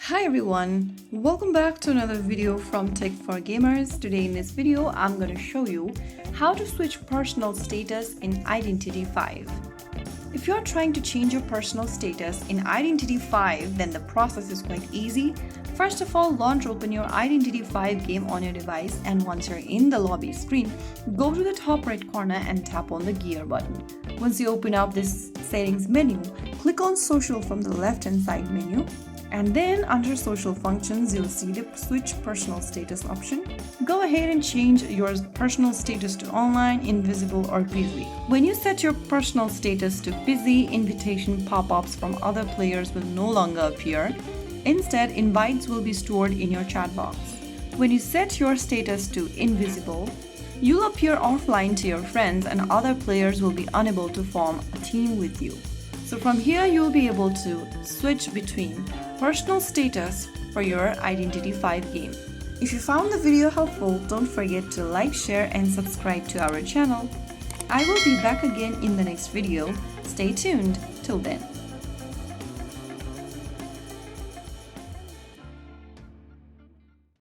Hi everyone, welcome back to another video from Tech for Gamers. Today in this video, I'm going to show you how to switch personal status in Identity 5. If you're trying to change your personal status in Identity 5, then the process is quite easy. First of all, launch open your Identity 5 game on your device, and once you're in the lobby screen, go to the top right corner and tap on the gear button. Once you open up this settings menu, click on social from the left hand side menu. And then under social functions, you'll see the switch personal status option. Go ahead and change your personal status to online, invisible or busy. When you set your personal status to busy, invitation pop-ups from other players will no longer appear. Instead, invites will be stored in your chat box. When you set your status to invisible, you'll appear offline to your friends and other players will be unable to form a team with you. So from here, you'll be able to switch between personal status for your Identity 5 game. If you found the video helpful, don't forget to like, share and subscribe to our channel. I will be back again in the next video. Stay tuned. Till then.